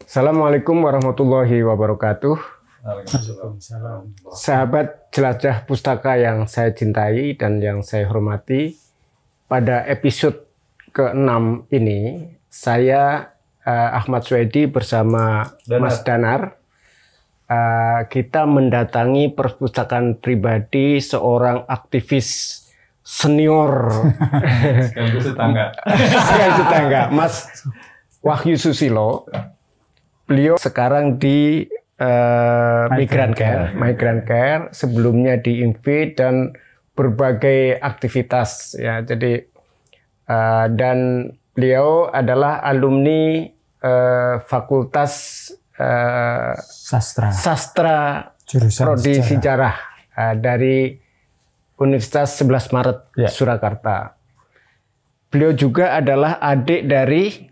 Assalamualaikum warahmatullahi wabarakatuh. Waalaikumsalam. Sahabat jelajah pustaka yang saya cintai dan yang saya hormati, pada episode ke-6 ini saya Ahmad Swedi bersama Mas Danar kita mendatangi perpustakaan pribadi seorang aktivis senior Sekaligus tetangga. Mas Wahyu Susilo. Beliau sekarang di Migrant Care, sebelumnya di INVI dan berbagai aktivitas ya. Jadi dan beliau adalah alumni Fakultas Sastra Jurusan Prodi Sejarah dari Universitas 11 Maret Surakarta. Beliau juga adalah adik dari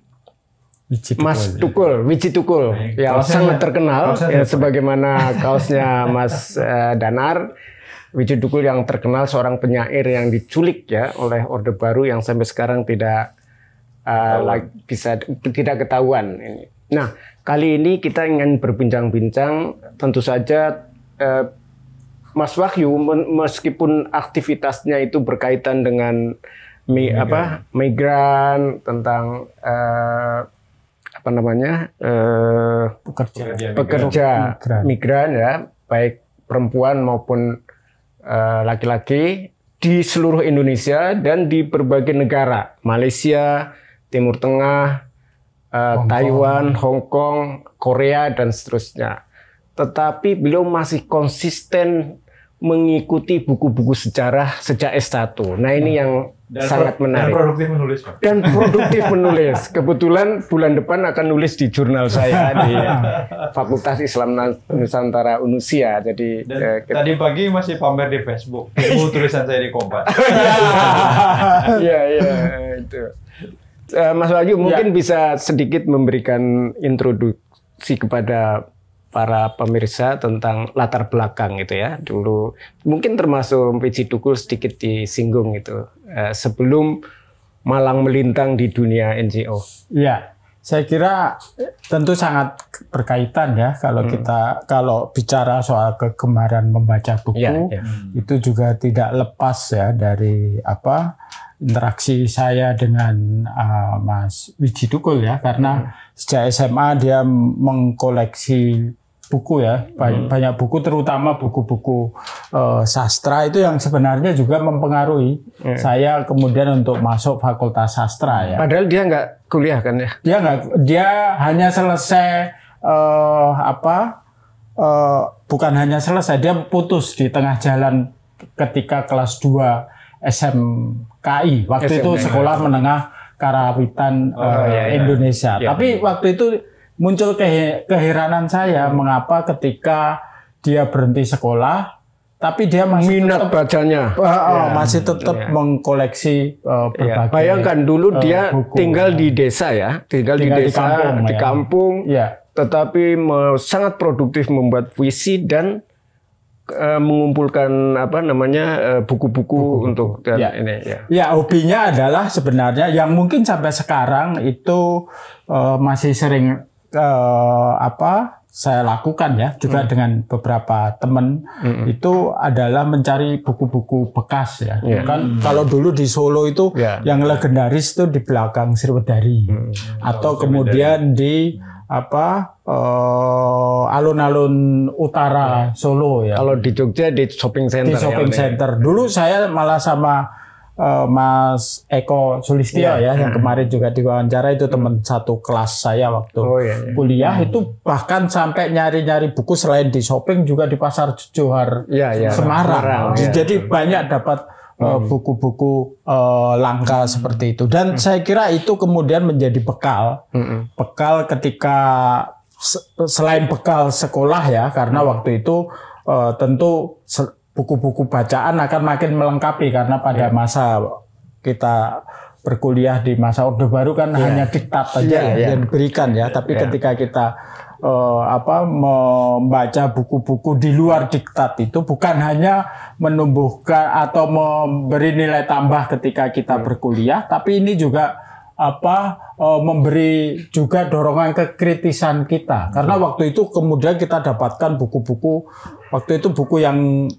Mas Tukul, Wiji Tukul, yang sangat terkenal ya, sebagaimana kaosnya Mas Danar. Wiji Tukul yang terkenal seorang penyair yang diculik ya oleh Orde Baru yang sampai sekarang tidak ketahuan. Nah, kali ini kita ingin berbincang-bincang, tentu saja Mas Wahyu meskipun aktivitasnya itu berkaitan dengan migran, tentang pekerja migran ya, baik perempuan maupun laki-laki di seluruh Indonesia dan di berbagai negara, Malaysia, Timur Tengah, Taiwan, Hong Kong, Korea dan seterusnya. Tetapi beliau masih konsisten mengikuti buku-buku sejarah sejak S1. Nah, ini yang sangat menarik. Dan produktif menulis, Pak. Dan produktif menulis. Kebetulan bulan depan akan nulis di jurnal saya di Fakultas Islam Nusantara Unusia. Jadi tadi pagi masih pamer di Facebook. Tulisan saya di Kompas. Iya, itu. Mas Wahyu mungkin bisa sedikit memberikan introduksi kepada para pemirsa tentang latar belakang gitu ya. Dulu mungkin termasuk Wiji Tukul sedikit disinggung itu sebelum malang melintang di dunia NGO. Ya, saya kira tentu sangat berkaitan ya kalau bicara soal kegemaran membaca buku itu juga tidak lepas ya dari interaksi saya dengan Mas Wiji Tukul ya, karena sejak SMA dia mengkoleksi buku ya, banyak buku, terutama buku-buku sastra itu yang sebenarnya juga mempengaruhi saya kemudian untuk masuk Fakultas Sastra ya. Padahal dia nggak kuliah kan ya? Dia hanya selesai bukan hanya selesai, dia putus di tengah jalan ketika kelas 2 SMKI. Waktu itu Sekolah Menengah Karawitan Indonesia. Tapi waktu itu muncul keheranan saya mengapa ketika dia berhenti sekolah, tapi dia masih minat bacanya, masih tetap mengkoleksi berbagai. Bayangkan dulu dia buku, tinggal di desa ya, tinggal di desa, di kampung, tetapi sangat produktif membuat puisi dan mengumpulkan buku-buku untuk ini ya. Ya, hobinya adalah sebenarnya yang mungkin sampai sekarang itu masih sering saya lakukan ya juga dengan beberapa teman itu adalah mencari buku-buku bekas ya. Kan kalau dulu di Solo itu yang legendaris itu di belakang Sriwedari atau kemudian di alun-alun utara Solo ya. Kalau di Jogja di shopping center. Di shopping center. Dulu saya malah sama Mas Eko Sulistyo yang kemarin juga diwawancara, itu teman satu kelas saya waktu kuliah itu bahkan sampai nyari-nyari buku selain di shopping juga di Pasar Johar Semarang. Jadi banyak dapat buku-buku langka seperti itu. Dan saya kira itu kemudian menjadi bekal ketika selain bekal sekolah ya, karena waktu itu tentu buku-buku bacaan akan makin melengkapi karena pada masa kita berkuliah di masa Orde Baru kan hanya diktat saja yang diberikan ya, tapi ketika kita membaca buku-buku di luar diktat itu bukan hanya menumbuhkan atau memberi nilai tambah ketika kita berkuliah, tapi ini juga memberi juga dorongan kekritisan kita. Karena waktu itu kemudian kita dapatkan buku-buku, waktu itu buku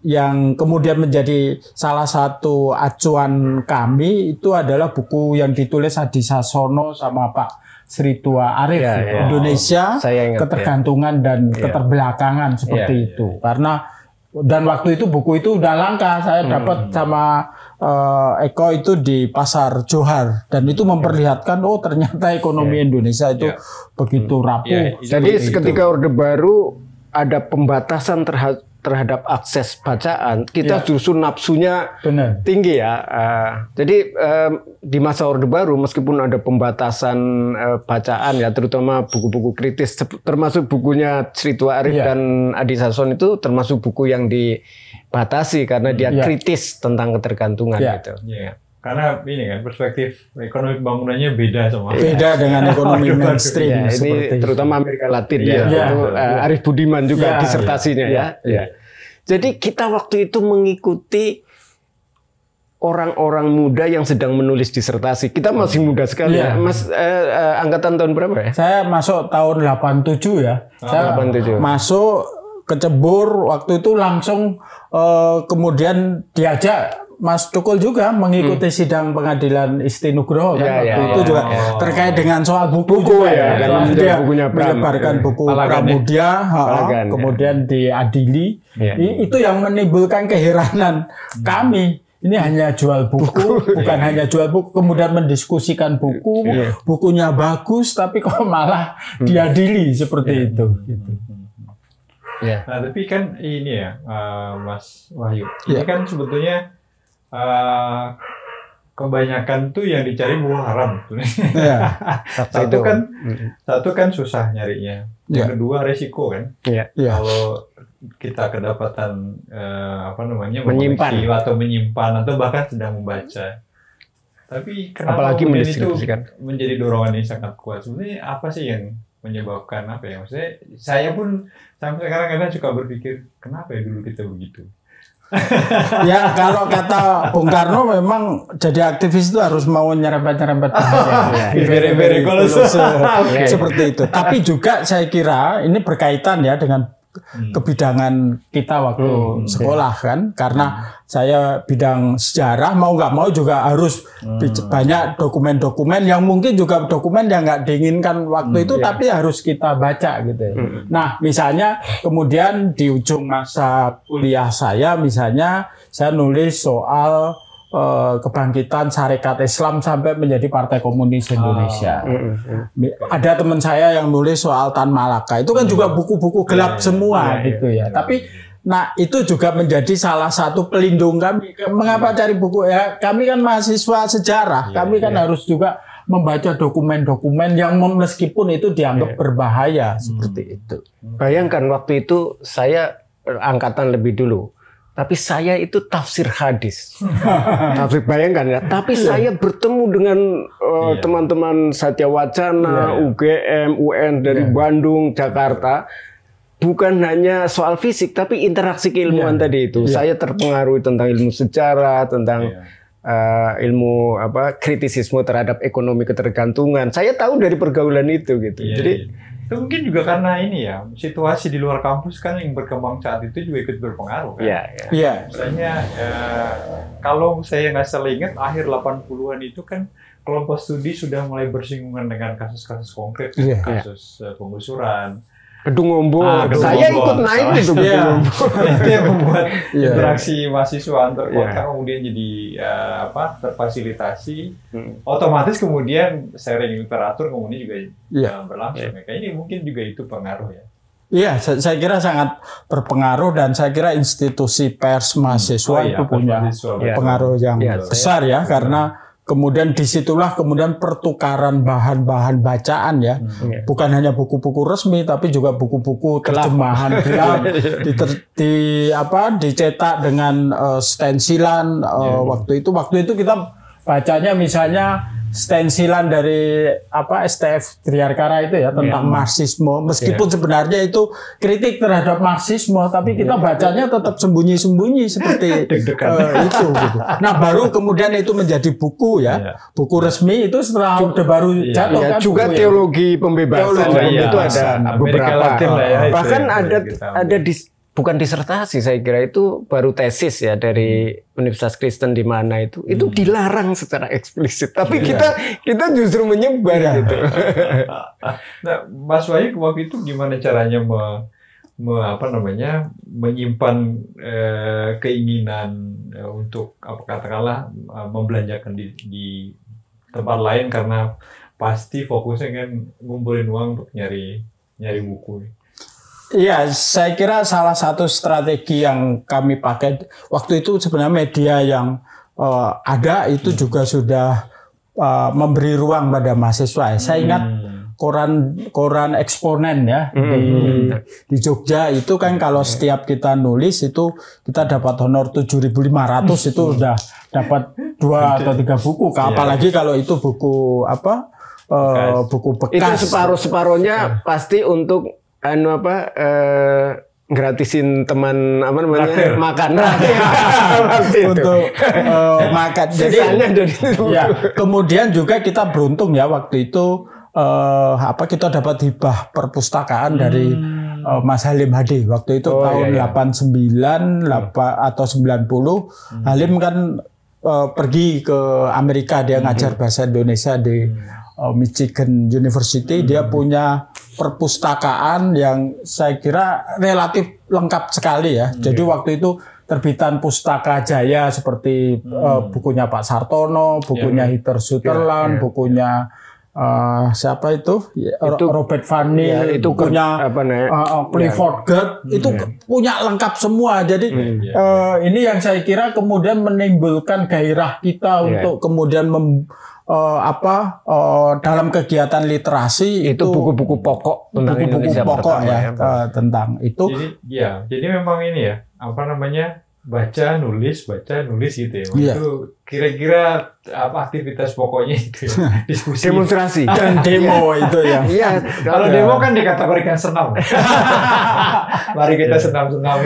yang kemudian menjadi salah satu acuan kami itu adalah buku yang ditulis Adi Sasono sama Pak Sri Tua Arif, Indonesia, Ketergantungan dan Keterbelakangan seperti itu. Karena dan waktu itu buku itu udah langka, saya dapat sama Eko itu di Pasar Johar dan itu memperlihatkan ternyata ekonomi Indonesia itu begitu rapuh. Jadi ketika Orde Baru ada pembatasan terhadap akses bacaan, kita justru nafsunya tinggi ya. Jadi di masa Orde Baru meskipun ada pembatasan bacaan ya, terutama buku-buku kritis, termasuk bukunya Sri Tua Arif dan Adi Sasono itu termasuk buku yang dibatasi karena dia kritis tentang ketergantungan gitu. Karena ini kan perspektif ekonomi bangunannya beda dengan ekonomi mainstream. Ini terutama Amerika Latin itu Arif Budiman juga disertasinya ya. Jadi kita waktu itu mengikuti orang-orang muda yang sedang menulis disertasi. Kita masih muda sekali ya. Mas angkatan tahun berapa ya? Saya masuk tahun 87 ya. Saya 87. Masuk kecebur waktu itu langsung kemudian diajak Mas Tukul juga mengikuti sidang pengadilan Isti Nugroho kan waktu itu juga terkait dengan soal buku juga karena dia menyebarkan buku Pramudia, kemudian diadili. Itu yang menimbulkan keheranan kami. Ini hanya jual buku, bukan hanya jual buku, kemudian mendiskusikan buku, bukunya bagus, tapi kok malah diadili seperti itu. Gitu. Nah, tapi kan ini ya, Mas Wahyu, ini kan sebetulnya kebanyakan tuh yang dicari buku haram. Satu kan susah nyarinya. Yang kedua resiko kan. Kalau kita kedapatan menyimpan atau bahkan sedang membaca. Tapi kenapa apalagi itu menjadi dorongan yang sangat kuat? Sebenarnya apa sih yang menyebabkan apa ya? Maksudnya saya pun sampai sekarang kadang suka berpikir kenapa ya dulu kita begitu. Ya kalau kata Bung Karno memang jadi aktivis itu harus mau nyerempet-nyerempet very seperti itu. Tapi juga saya kira ini berkaitan ya dengan kebidangan kita waktu sekolah kan, karena saya bidang sejarah mau nggak mau juga harus banyak dokumen-dokumen yang mungkin juga dokumen yang nggak diinginkan waktu itu tapi harus kita baca gitu. Nah misalnya kemudian di ujung masa kuliah saya misalnya saya nulis soal kebangkitan Sarekat Islam sampai menjadi Partai Komunis Indonesia. Ada teman saya yang nulis soal Tan Malaka. Itu kan juga buku-buku gelap semua gitu ya. Tapi nah itu juga menjadi salah satu pelindung kami. Mengapa cari buku ya? Kami kan mahasiswa sejarah. Kami kan harus juga membaca dokumen-dokumen yang meskipun itu dianggap berbahaya seperti itu. Bayangkan waktu itu saya angkatan lebih dulu. Tapi saya itu tafsir hadis. Tafsir bayangkan ya. Tapi saya bertemu dengan teman-teman Satya Wacana, UGM, UN dari Bandung, Jakarta. Bukan hanya soal fisik, tapi interaksi keilmuan tadi itu. Saya terpengaruh tentang ilmu sejarah, tentang ilmu kritisisme terhadap ekonomi ketergantungan. Saya tahu dari pergaulan itu gitu. Jadi itu mungkin juga karena ini ya, situasi di luar kampus kan yang berkembang saat itu juga ikut berpengaruh kan. Misalnya kalau saya nggak salah ingat akhir 80-an itu kan kelompok studi sudah mulai bersinggungan dengan kasus-kasus konkret, kasus penggusuran. Gedung Ombo, saya ikut naik itu Gedung Ombo. Itu yang membuat interaksi mahasiswa antar kota kemudian jadi terfasilitasi. Otomatis kemudian sharing literatur kemudian juga berlangsung. Kayaknya ini mungkin juga itu pengaruh ya. Iya, saya kira sangat berpengaruh dan saya kira institusi pers mahasiswa itu punya pengaruh yang besar ya karena kemudian disitulah kemudian pertukaran bahan-bahan bacaan ya, bukan hanya buku-buku resmi tapi juga buku-buku terjemahan gelap dicetak dengan stensilan waktu itu kita bacanya misalnya stensilan dari STF Triarkara itu ya tentang Marxisme, meskipun sebenarnya itu kritik terhadap Marxisme, tapi kita bacanya tetap sembunyi-sembunyi seperti itu gitu. Nah baru kemudian itu menjadi buku ya, buku resmi itu setelah Orde Baru jatuh kan. Juga teologi pembebasan itu ada beberapa, bahkan ada bukan disertasi, saya kira itu baru tesis ya dari Universitas Kristen di mana itu dilarang secara eksplisit, tapi kita justru menyebar gitu. Nah, Mas Wahyu waktu itu gimana caranya menyimpan keinginan untuk katakanlah membelanjakan di tempat lain, karena pasti fokusnya kan ngumpulin uang untuk nyari buku. Iya, saya kira salah satu strategi yang kami pakai waktu itu sebenarnya media yang ada itu juga sudah memberi ruang pada mahasiswa. Saya ingat koran Eksponen ya di Jogja itu kan kalau setiap kita nulis itu kita dapat honor 7.500 itu udah dapat 2 atau 3 buku. Apalagi kalau itu buku buku bekas. Itu separuhnya pasti untuk gratisin teman makan untuk makan. Jadi kemudian juga kita beruntung ya waktu itu kita dapat hibah perpustakaan dari Mas Halim Hadi waktu itu tahun 89 atau 90. Halim kan pergi ke Amerika, dia ngajar bahasa Indonesia di Michigan University. Dia punya perpustakaan yang saya kira relatif lengkap sekali ya. Jadi waktu itu terbitan Pustaka Jaya seperti bukunya Pak Sartono, bukunya Hitler Sutherland, bukunya siapa itu? Robert Fanny, itu punya Clifford Geertz, itu punya lengkap semua. Jadi ini yang saya kira kemudian menimbulkan gairah kita untuk kemudian dalam kegiatan literasi itu buku-buku pokok tentang Indonesia pertama ya, tentang itu. Jadi memang ini ya baca nulis gitu ya. Itu kira-kira aktivitas pokoknya itu ya. Diskusi, demonstrasi dan demo itu ya. Iya, kalau demo kan dikategorikan senam. Mari kita senam-senam.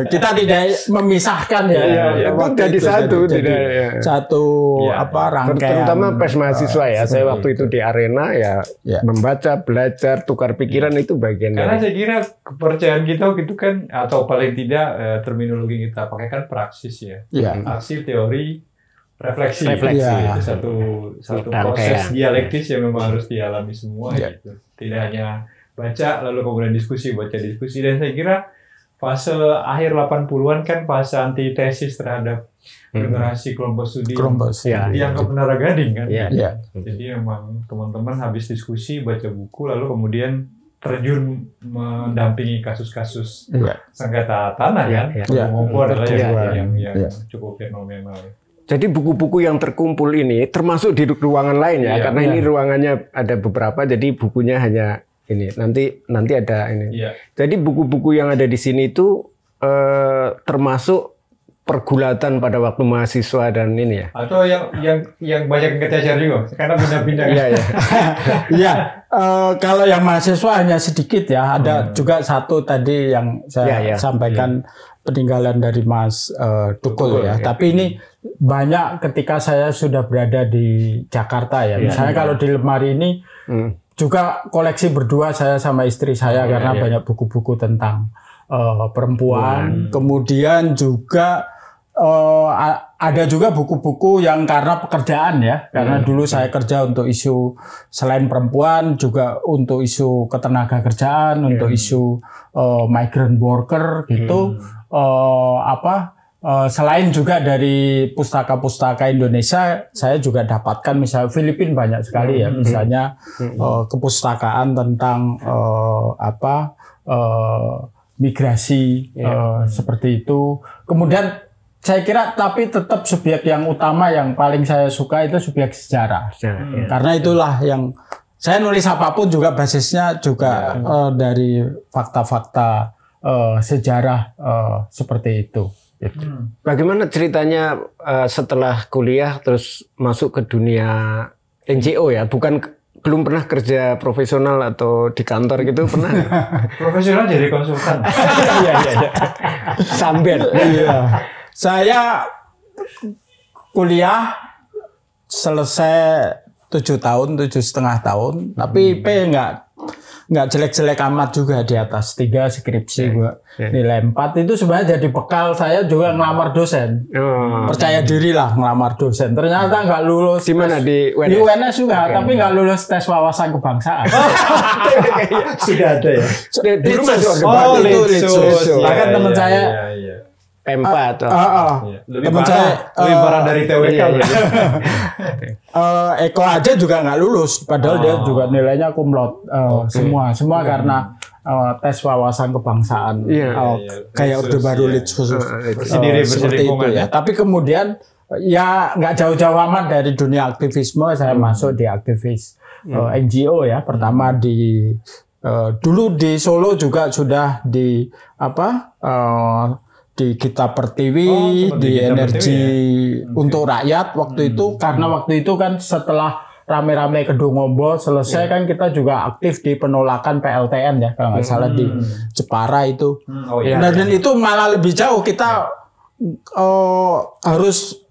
Kita tidak memisahkan ya. Jadi satu rangkaian. Terutama pers mahasiswa ya. Saya waktu itu di arena membaca, belajar, tukar pikiran itu bagian karena saya kira kepercayaan kita gitu kan, atau paling tidak terminologi kita pakai kan praksis ya. Aksi, teori, refleksi. Itu satu proses dialektis yang memang harus dialami semua gitu. Tidak hanya baca lalu kemudian baca diskusi, dan saya kira fase akhir 80-an kan fase antitesis terhadap generasi kelompok studi yang ke Menara Gading kan. Jadi memang teman-teman habis diskusi, baca buku, lalu kemudian terjun mendampingi kasus-kasus sengketa tanah kan. Ngomong adalah yang cukup fenomenal. Jadi buku-buku yang terkumpul ini termasuk di ruangan lain ya, karena ini ruangannya ada beberapa, jadi bukunya hanya ini. Nanti ada ini. Jadi buku-buku yang ada di sini itu termasuk pergulatan pada waktu mahasiswa dan ini ya. Atau yang banyak yang kecacar juga, karena pindah-pindah. Kalau yang mahasiswa hanya sedikit ya. Ada juga satu tadi yang saya sampaikan. Peninggalan dari Mas Tukul ya. Tapi ini banyak ketika saya sudah berada di Jakarta ya. Misalnya kalau di lemari ini juga koleksi berdua saya sama istri saya karena banyak buku-buku tentang perempuan. Kemudian juga ada juga buku-buku yang karena pekerjaan ya. Karena dulu saya kerja untuk isu selain perempuan juga untuk isu ketenaga kerjaan, untuk isu migrant worker gitu. Selain juga dari pustaka-pustaka Indonesia, saya juga dapatkan misalnya Filipina banyak sekali ya, misalnya kepustakaan tentang migrasi seperti itu. Kemudian saya kira tapi tetap subjek yang utama yang paling saya suka itu subjek sejarah. Karena itulah yang saya nulis apapun juga basisnya juga dari fakta-fakta sejarah seperti itu. Bagaimana ceritanya setelah kuliah terus masuk ke dunia NGO ya? Belum pernah kerja profesional atau di kantor gitu pernah? Profesional jadi konsultan. Iya. Sambil. Iya. Saya kuliah selesai 7,5 tahun, tapi IP nggak jelek-jelek amat juga, di atas 3 skripsi gua. Nilai 4 itu sebenarnya jadi bekal saya juga ngelamar dosen. Percaya diri lah ngelamar dosen. Ternyata nggak lulus. Di mana? Di UNS? Di UNS juga, tapi nggak lulus tes wawasan kebangsaan. Sudah ada ya? Dulu masuk itu Litsus. Bahkan teman saya P4 atau teman saya lebih parah dari TWK. Eko aja juga nggak lulus, padahal dia juga nilainya cum laude. Semua karena tes wawasan kebangsaan. Kayak Orde Baru Litsus seperti itu ya. Tapi kemudian ya nggak jauh-jauh amat dari dunia aktivisme. Saya masuk di aktivis NGO ya. Pertama dulu di Solo juga sudah di di Kita Pertiwi, di Energi untuk Rakyat waktu itu, karena waktu itu kan setelah rame-rame Kedungombo selesai kan kita juga aktif di penolakan PLTN ya, kalau nggak salah di Jepara itu. Dan itu malah lebih jauh, kita harus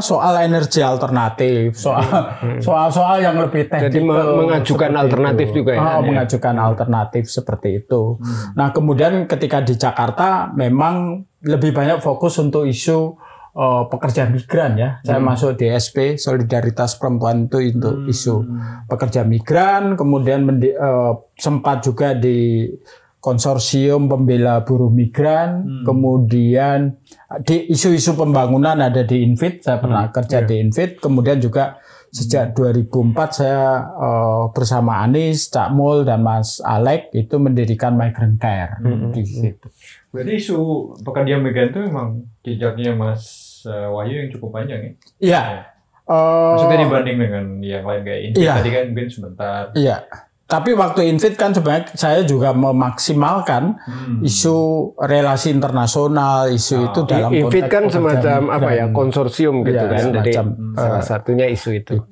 soal energi alternatif, soal yang lebih teknikal. Jadi mengajukan alternatif itu juga ya. Mengajukan alternatif seperti itu. Nah, kemudian ketika di Jakarta memang lebih banyak fokus untuk isu pekerja migran ya. Saya masuk di SP Solidaritas Perempuan itu untuk isu pekerja migran, kemudian sempat juga di konsorsium pembela buruh migran, kemudian di isu-isu pembangunan ada di Infit, saya pernah kerja di Infit, kemudian juga sejak 2004 saya bersama Anies, Cak Mul dan Mas Alek itu mendirikan Migrant Care di situ. Berarti isu pekerja migran itu memang jejaknya Mas Wahyu yang cukup panjang ya? Iya. Maksudnya dibanding dengan yang lain kayak Infit tadi kan mungkin sebentar. Iya. Tapi waktu Infit kan sebenarnya saya juga memaksimalkan isu relasi internasional, isu itu dalam konteks Infit kan semacam konsorsium gitu kan, jadi salah satunya isu itu.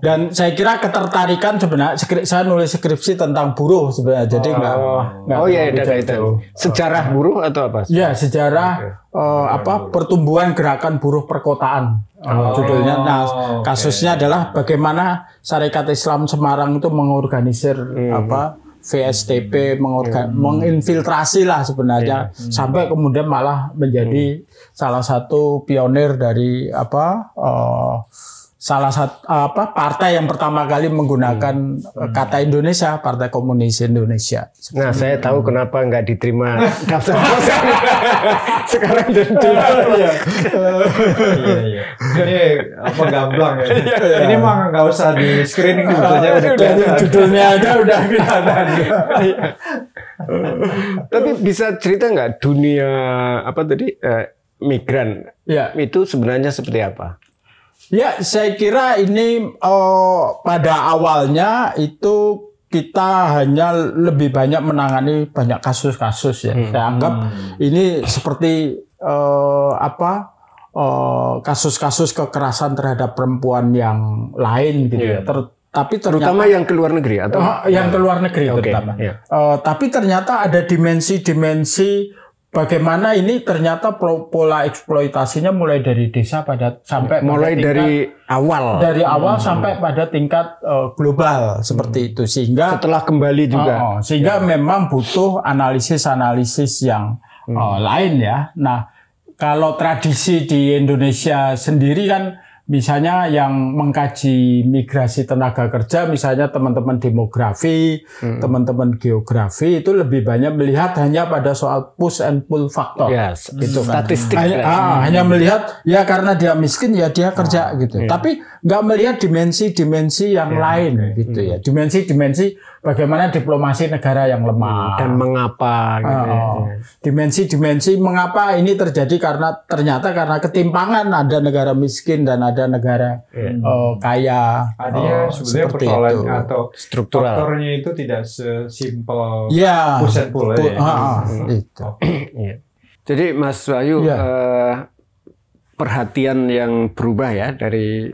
Dan saya kira ketertarikan sebenarnya, saya nulis skripsi tentang buruh sebenarnya, jadi nggak ada itu. Sejarah buruh atau apa? Ya, sejarah pertumbuhan gerakan buruh perkotaan. Judulnya. Nah, kasusnya adalah bagaimana Sarekat Islam Semarang itu mengorganisir VSTP, menginfiltrasi lah sebenarnya, sampai kemudian malah menjadi salah satu pionir dari salah satu partai yang pertama kali menggunakan kata Indonesia, Partai Komunis Indonesia. Nah, saya tahu kenapa nggak diterima daftar kosan. Sekarang jadi Iya. Ini gamblang ya. Ini mah nggak usah di screening sebetulnya. Judulnya aja udah kelihatan. Tapi bisa cerita nggak dunia migran itu sebenarnya seperti apa? Ya, saya kira ini pada awalnya itu kita hanya lebih banyak menangani banyak kasus-kasus ya. Saya anggap ini seperti kasus-kasus kekerasan terhadap perempuan yang lain gitu ya. Tapi terutama yang ke luar negeri atau yang ke luar negeri terutama. Tapi ternyata ada dimensi-dimensi bagaimana ini ternyata pola eksploitasinya mulai dari desa sampai dari awal sampai pada tingkat global seperti itu, sehingga setelah kembali juga sehingga memang butuh analisis yang lain ya. Nah, kalau tradisi di Indonesia sendiri kan misalnya yang mengkaji migrasi tenaga kerja, misalnya teman-teman demografi, teman-teman geografi itu lebih banyak melihat hanya pada soal push and pull faktor. Gitu kan. Statistik. Hanya melihat ya karena dia miskin ya dia kerja gitu. Tapi nggak melihat dimensi-dimensi yang lain gitu ya. Dimensi-dimensi bagaimana diplomasi negara yang lemah dan mengapa gitu. Dimensi-dimensi mengapa ini terjadi, karena ternyata karena ketimpangan, ada negara miskin dan ada negara kaya. Artinya sebenarnya persoalan atau struktural faktornya itu tidak sesimpel push and pull itu. Jadi Mas Wahyu, perhatian yang berubah ya dari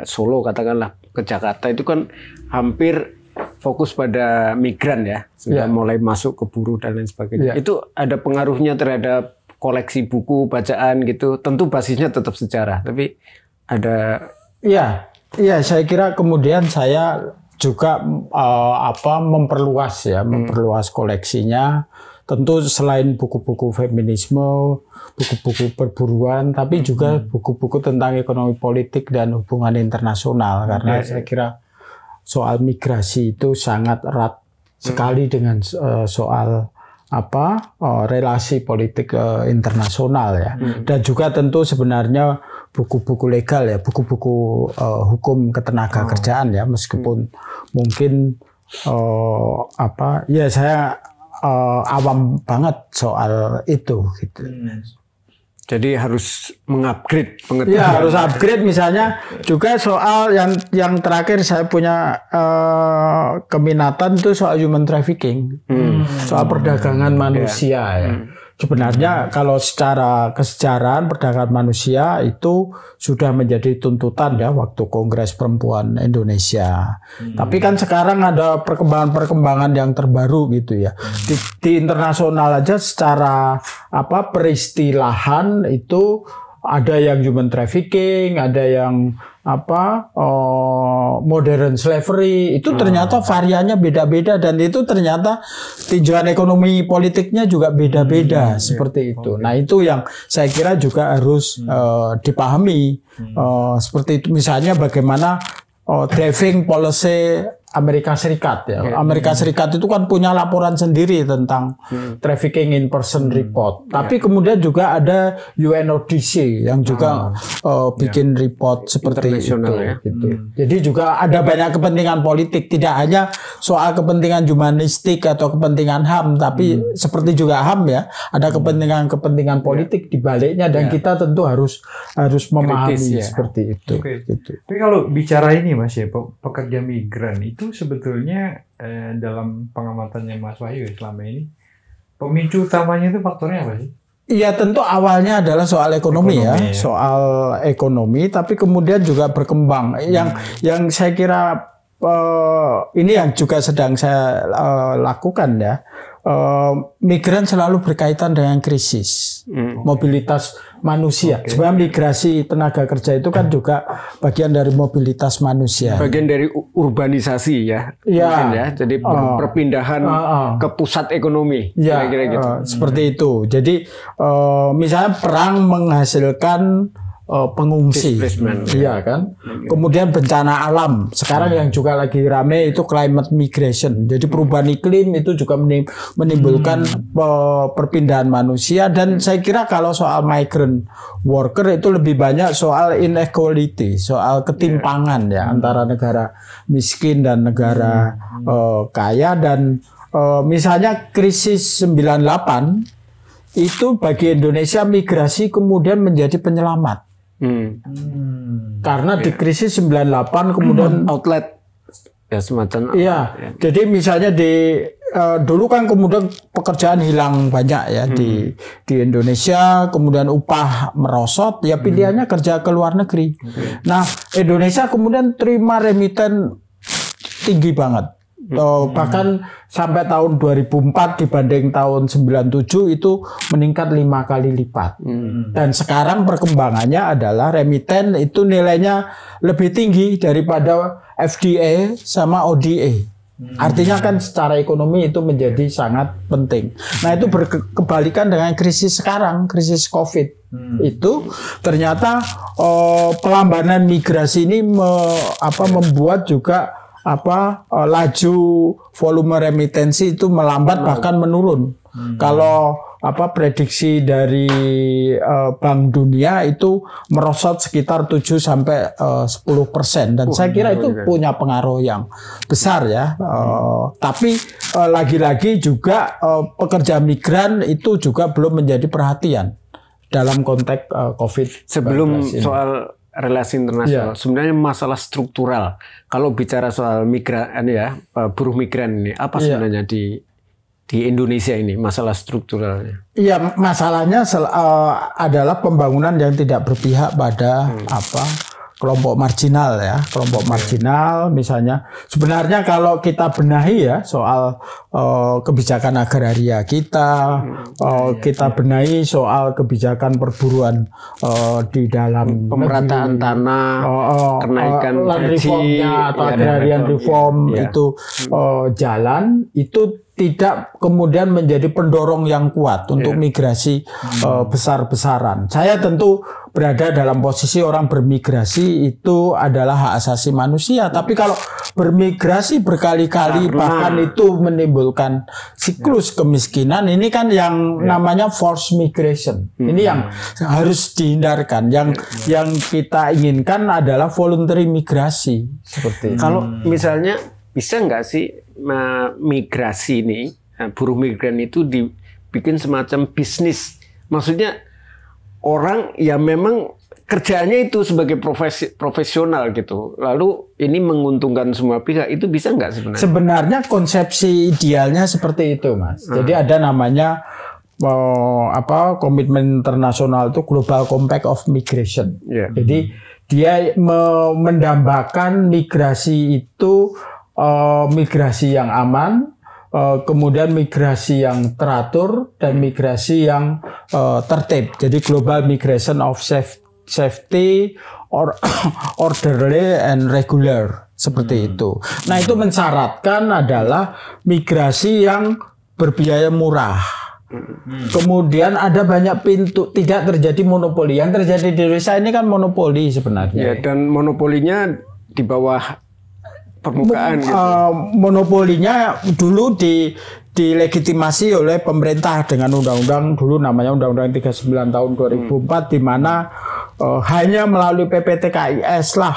Solo katakanlah ke Jakarta itu kan hampir fokus pada migran ya, sudah mulai masuk ke buruh dan lain sebagainya. Itu ada pengaruhnya terhadap koleksi buku bacaan gitu. Tentu basisnya tetap sejarah, tapi ada. Iya, saya kira kemudian saya juga memperluas koleksinya. Tentu selain buku-buku feminisme, buku-buku perburuan, tapi juga buku-buku tentang ekonomi politik dan hubungan internasional. Karena saya kira soal migrasi itu sangat erat sekali dengan soal relasi politik internasional ya. Dan juga tentu sebenarnya buku-buku legal ya, buku-buku hukum ketenaga kerjaan ya, meskipun mungkin saya awam banget soal itu gitu. Jadi harus mengupgrade pengetahuan. Ya, harus upgrade misalnya juga soal yang terakhir saya punya keminatan itu soal human trafficking. Soal perdagangan manusia ya. Sebenarnya kalau secara kesejarahan perdagangan manusia itu sudah menjadi tuntutan ya waktu Kongres Perempuan Indonesia. Tapi kan sekarang ada perkembangan-perkembangan yang terbaru gitu ya. Di internasional aja secara peristilahan itu ada yang human trafficking, ada yang modern slavery, itu ternyata variannya beda-beda dan itu ternyata tinjauan ekonomi politiknya juga beda-beda seperti itu. Nah, itu yang saya kira juga harus dipahami. Seperti itu misalnya bagaimana driving policy Amerika Serikat ya. Amerika Serikat itu kan punya laporan sendiri tentang trafficking in person report. Tapi kemudian juga ada UNODC yang juga bikin report seperti itu. Ya. Gitu. Jadi juga ada banyak kepentingan politik, tidak hanya soal kepentingan humanistik atau kepentingan HAM, tapi seperti juga HAM ya, ada kepentingan politik di baliknya dan kita tentu harus memahami seperti itu. Gitu. Tapi kalau bicara ini Mas ya, pekerja migran itu sebetulnya dalam pengamatannya Mas Wahyu selama ini pemicu utamanya itu faktornya apa sih? Iya tentu awalnya adalah soal ekonomi ya, soal ekonomi, tapi kemudian juga berkembang. Yang saya kira ini yang juga sedang saya lakukan ya. Migran selalu berkaitan dengan krisis mobilitas manusia. Sebenarnya migrasi tenaga kerja itu kan juga bagian dari mobilitas manusia. Bagian dari urbanisasi ya. Mungkin ya. Jadi perpindahan ke pusat ekonomi. Ya, kira-kira gitu. Seperti itu. Jadi misalnya perang menghasilkan pengungsi, iya kan. Kemudian bencana alam. Sekarang yang juga lagi rame itu climate migration. Jadi perubahan iklim itu juga menimbulkan perpindahan manusia. Dan saya kira kalau soal migrant worker itu lebih banyak soal inequality, soal ketimpangan ya antara negara miskin dan negara kaya. Dan misalnya krisis 98 itu bagi Indonesia migrasi kemudian menjadi penyelamat. Karena di krisis 98 kemudian outlet ya semacam. Iya. Jadi misalnya dulu kan kemudian pekerjaan hilang banyak ya di Indonesia, kemudian upah merosot, ya pilihannya kerja ke luar negeri. Nah, Indonesia kemudian terima remiten tinggi banget. Bahkan sampai tahun 2004 dibanding tahun 97 itu meningkat 5 kali lipat. Dan sekarang perkembangannya adalah remiten itu nilainya lebih tinggi daripada FDA sama ODA. Artinya kan secara ekonomi itu menjadi sangat penting. Nah, itu berkebalikan dengan krisis sekarang, krisis COVID. Itu ternyata pelambanan migrasi ini membuat juga laju volume remitensi itu melambat bahkan menurun. Kalau prediksi dari Bank Dunia itu merosot sekitar 7 sampai 10%, dan saya kira itu punya pengaruh yang besar ya. Tapi lagi-lagi juga pekerja migran itu juga belum menjadi perhatian dalam konteks COVID. Sebelum soal relasi internasional, sebenarnya masalah struktural. Kalau bicara soal migran ya, buruh migran ini, apa sebenarnya di di Indonesia ini, masalah strukturalnya? Iya, masalahnya adalah pembangunan yang tidak berpihak pada kelompok marginal ya, kelompok marginal misalnya. Sebenarnya kalau kita benahi ya soal kebijakan agraria kita, kita benahi soal kebijakan perburuan di dalam pemerataan tanah, kenaikan reformnya atau agrarian reform itu jalan, itu tidak kemudian menjadi pendorong yang kuat untuk migrasi besar-besaran. Saya tentu berada dalam posisi orang bermigrasi itu adalah hak asasi manusia. Tapi kalau bermigrasi berkali-kali bahkan itu menimbulkan siklus kemiskinan, ini kan yang namanya forced migration. Ini yang harus dihindarkan. Yang kita inginkan adalah voluntary migrasi. Seperti kalau misalnya bisa nggak sih migrasi ini, buruh migran itu dibikin semacam bisnis? Maksudnya orang ya memang kerjanya itu sebagai profesional gitu. Lalu ini menguntungkan semua pihak, itu bisa nggak sebenarnya? Sebenarnya konsepsi idealnya seperti itu, Mas. Jadi ada namanya komitmen internasional itu Global Compact of Migration. Jadi dia mendambakan migrasi itu migrasi yang aman, kemudian migrasi yang teratur, dan migrasi yang tertib. Jadi Global Migration of Safety, Orderly and Regular, seperti itu. Nah, itu mensyaratkan adalah migrasi yang berbiaya murah. Kemudian ada banyak pintu, tidak terjadi monopoli. Yang terjadi di Indonesia ini kan monopoli sebenarnya. Ya, dan monopolinya di bawah permukaan gitu. Monopolinya dulu dilegitimasi oleh pemerintah dengan undang-undang, dulu namanya Undang-Undang 39 tahun 2004, di mana hanya melalui PPTKIS lah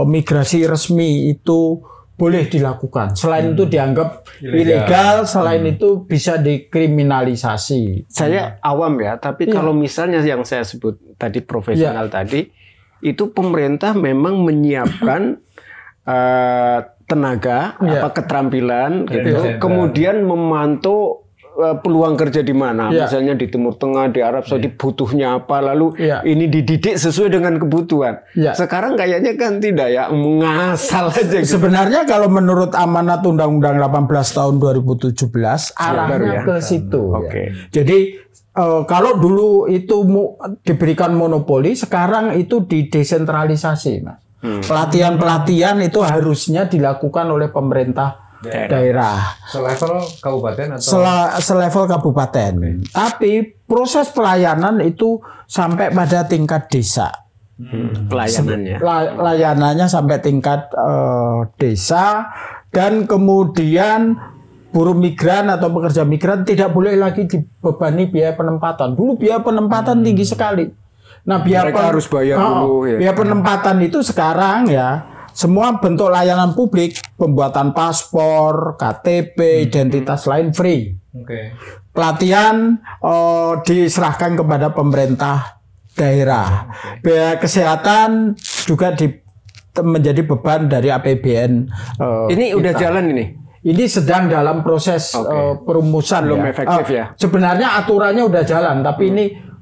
migrasi resmi itu boleh dilakukan. Selain itu dianggap ilegal, selain itu bisa dikriminalisasi. Saya awam ya, tapi kalau misalnya yang saya sebut tadi profesional tadi, itu pemerintah memang menyiapkan tenaga, keterampilan gitu, kemudian memantau peluang kerja di mana, misalnya di Timur Tengah, di Arab Saudi butuhnya apa, lalu ini dididik sesuai dengan kebutuhan. Sekarang kayaknya kan tidak ya, ngasal aja gitu. Sebenarnya kalau menurut amanat Undang-Undang 18 tahun 2017 arahnya ke situ. Jadi kalau dulu itu diberikan monopoli, sekarang itu didesentralisasi, Mas. Pelatihan-pelatihan itu harusnya dilakukan oleh pemerintah daerah. Selevel kabupaten atau? Selevel kabupaten. Tapi proses pelayanan itu sampai pada tingkat desa. Pelayanannya. Layanannya sampai tingkat desa, dan kemudian buruh migran atau pekerja migran tidak boleh lagi dibebani biaya penempatan. Dulu biaya penempatan tinggi sekali. Nah, biaya harus bayar dulu ya. Biaya penempatan itu sekarang ya semua bentuk layanan publik, pembuatan paspor, KTP, identitas lain free. Pelatihan diserahkan kepada pemerintah daerah. Biaya kesehatan juga menjadi beban dari APBN. Ini udah jalan ini. Ini sedang dalam proses perumusan. Belum efektif ya. Sebenarnya aturannya udah jalan, tapi ini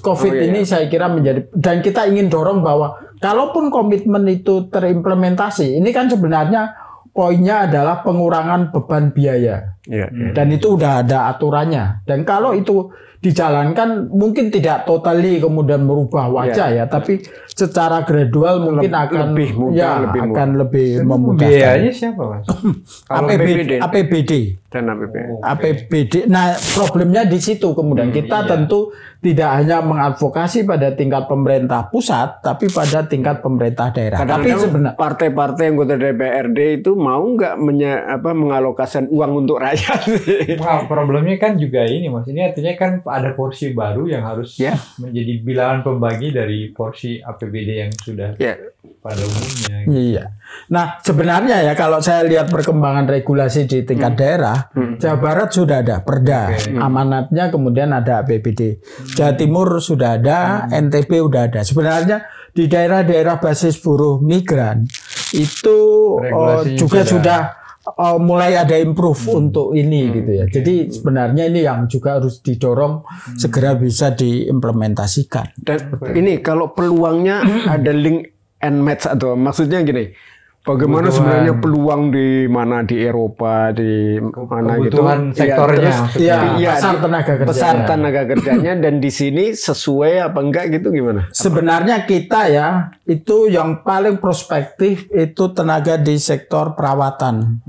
COVID ini saya kira menjadi, dan kita ingin dorong bahwa kalaupun komitmen itu terimplementasi, ini kan sebenarnya poinnya adalah pengurangan beban biaya. Dan itu udah ada aturannya. Dan kalau itu dijalankan mungkin tidak totally kemudian merubah wajah tapi secara gradual mungkin akan lebih mudah, akan lebih memudahkan. Biayanya siapa, Mas? APBD dan APBD. Nah, problemnya di situ kemudian kita tentu tidak hanya mengadvokasi pada tingkat pemerintah pusat, tapi pada tingkat pemerintah daerah. Tapi sebenarnya partai-partai anggota DPRD itu mau nggak mengalokasikan uang untuk rakyat? Problemnya kan juga ini, Mas. Ini artinya kan ada porsi baru yang harus menjadi bilangan pembagi dari porsi APBD yang sudah pada umumnya. Iya. Nah, sebenarnya ya kalau saya lihat perkembangan regulasi di tingkat daerah, Jawa Barat sudah ada Perda, amanatnya, kemudian ada APBD. Jawa Timur sudah ada, NTB sudah ada. Sebenarnya di daerah-daerah basis buruh migran itu juga sudah mulai ada improve untuk ini gitu ya. Jadi sebenarnya ini yang juga harus didorong segera bisa diimplementasikan. Dan ini kalau peluangnya ada link and match atau maksudnya gini, bagaimana sebenarnya peluang di mana di Eropa di mana gitu sektornya pasar tenaga kerjanya dan di sini sesuai apa enggak gitu gimana? Sebenarnya kita ya itu yang paling prospektif itu tenaga di sektor perawatan.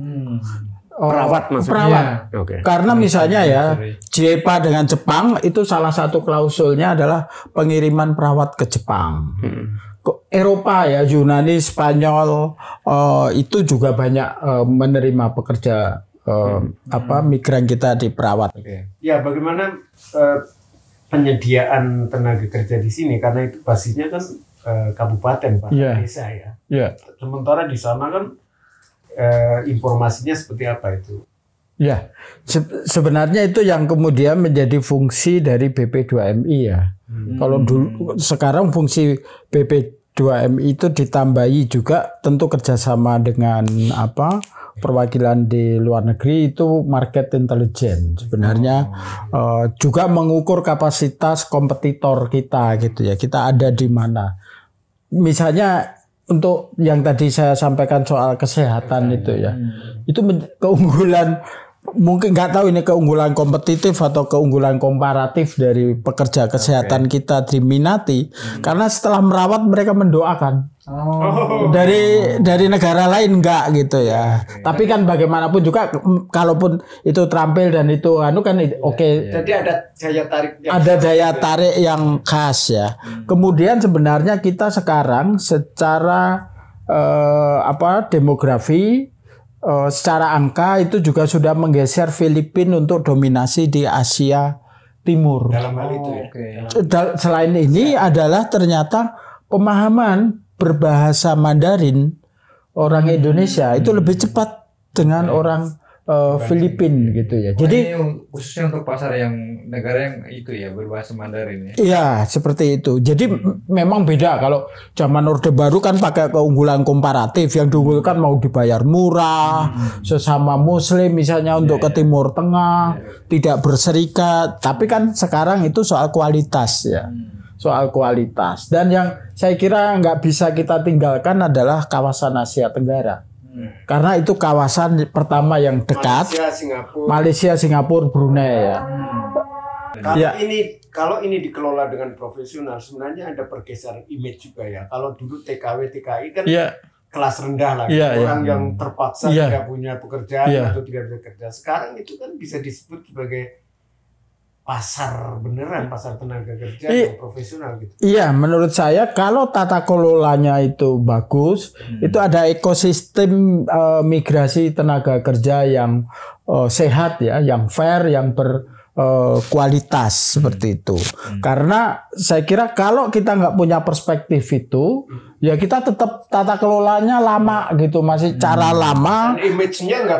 Perawat maksudnya. Perawat. Okay. Karena misalnya ya JEPA dengan Jepang itu salah satu klausulnya adalah pengiriman perawat ke Jepang. Eropa ya, Yunani, Spanyol itu juga banyak menerima pekerja migran kita di perawat. Ya, bagaimana penyediaan tenaga kerja di sini karena itu basisnya kan kabupaten Pak desa ya. Sementara di sana kan informasinya seperti apa itu? Ya, sebenarnya itu yang kemudian menjadi fungsi dari BP2MI ya. Kalau dulu sekarang fungsi BP2MI itu ditambahi juga tentu kerjasama dengan perwakilan di luar negeri itu market intelligence sebenarnya juga mengukur kapasitas kompetitor kita gitu ya. Kita ada di mana. Misalnya untuk yang tadi saya sampaikan soal kesehatan itu ya. Itu keunggulan mungkin nggak tahu ini keunggulan kompetitif atau keunggulan komparatif dari pekerja kesehatan kita diminati karena setelah merawat mereka mendoakan dari negara lain enggak gitu ya. Tapi kan bagaimanapun juga kalaupun itu terampil dan itu kan Jadi ada daya tarik yang khas ya. Kemudian sebenarnya kita sekarang secara demografi secara angka itu juga sudah menggeser Filipina untuk dominasi di Asia Timur. Dalam hal itu Selain ini adalah ternyata pemahaman berbahasa Mandarin orang Indonesia itu lebih cepat dengan orang Filipina gitu ya. Jadi khususnya untuk pasar yang negara yang itu ya berbahasa Mandarin ya. Iya, seperti itu. Jadi memang beda kalau zaman Orde Baru kan pakai keunggulan komparatif yang diunggulkan mau dibayar murah, sesama muslim misalnya untuk ke Timur Tengah, tidak berserikat. Tapi kan sekarang itu soal kualitas ya. Soal kualitas. Dan yang saya kira nggak bisa kita tinggalkan adalah kawasan Asia Tenggara. Karena itu kawasan pertama yang dekat. Malaysia, Singapura, Brunei ya. Kalau ini dikelola dengan profesional sebenarnya ada pergeseran image juga ya. Kalau dulu TKW, TKI kan kelas rendah lah. Orang yang terpaksa tidak punya pekerjaan atau tidak bekerja. Sekarang itu kan bisa disebut sebagai pasar beneran, pasar tenaga kerja yang profesional gitu. Iya, menurut saya kalau tata kelolanya itu bagus, itu ada ekosistem migrasi tenaga kerja yang sehat ya, yang fair, yang berkualitas seperti itu. Karena saya kira kalau kita nggak punya perspektif itu, ya kita tetap tata kelolanya lama gitu, masih cara lama. Dan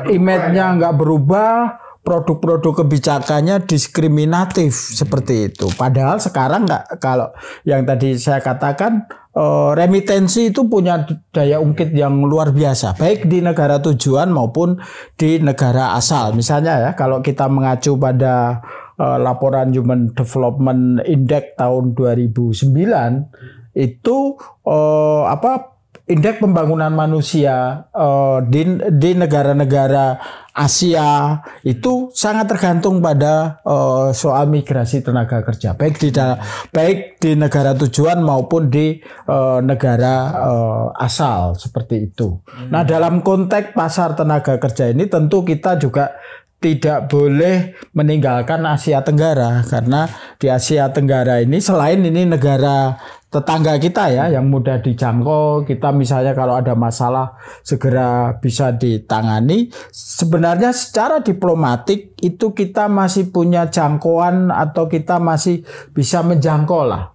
image-nya nggak berubah. Produk-produk kebijakannya diskriminatif seperti itu. Padahal sekarang nggak, kalau yang tadi saya katakan remitensi itu punya daya ungkit yang luar biasa, baik di negara tujuan maupun di negara asal. Misalnya ya, kalau kita mengacu pada laporan Human Development Index tahun 2009 itu indeks pembangunan manusia di negara-negara Asia itu sangat tergantung pada soal migrasi tenaga kerja, baik di negara tujuan maupun di negara asal seperti itu. Nah, dalam konteks pasar tenaga kerja ini tentu kita juga tidak boleh meninggalkan Asia Tenggara, karena di Asia Tenggara ini selain ini negara tetangga kita ya yang mudah dijangkau, kita misalnya kalau ada masalah segera bisa ditangani. Sebenarnya secara diplomatik itu kita masih punya jangkauan atau kita masih bisa menjangkau lah.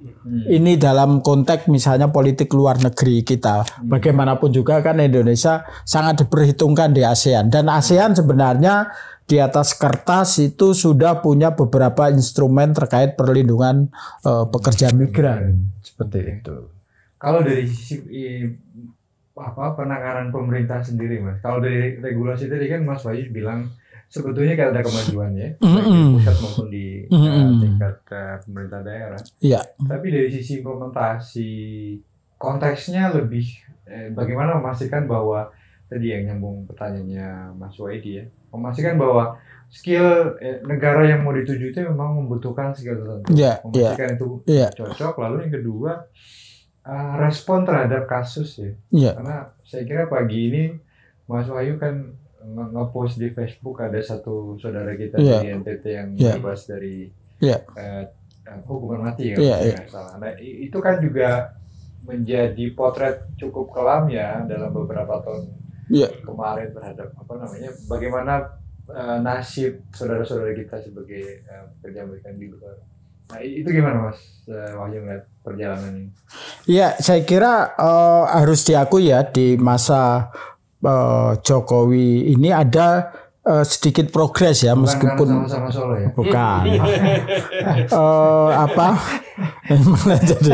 Ini dalam konteks misalnya politik luar negeri kita. Bagaimanapun juga kan Indonesia sangat diperhitungkan di ASEAN, dan ASEAN sebenarnya di atas kertas itu sudah punya beberapa instrumen terkait perlindungan pekerja migran seperti itu. Kalau dari sisi penanganan pemerintah sendiri, Mas? Kalau dari regulasi tadi kan Mas Wahyu bilang sebetulnya kan ada kemajuan ya, baik di pusat maupun di tingkat pemerintah daerah. Iya. Tapi dari sisi implementasi konteksnya lebih bagaimana memastikan bahwa tadi yang nyambung pertanyaannya Mas Waidi ya, memastikan bahwa skill negara yang mau dituju itu memang membutuhkan skill tertentu, memastikan itu cocok. Lalu yang kedua respon terhadap kasus ya, karena saya kira pagi ini Mas Wahyu kan nge-post di Facebook ada satu saudara kita dari NTT yang bebas dari hukuman mati ya, salah. Nah itu kan juga menjadi potret cukup kelam ya dalam beberapa tahun kemarin terhadap bagaimana nasib saudara-saudara kita sebagai pekerja migran di luar. Nah itu gimana Mas Wahyu melihat perjalanan ini? Ya saya kira harus diakui ya di masa Jokowi ini ada sedikit progres ya, meskipun sama-sama Solo ya. Bukan. Jadi.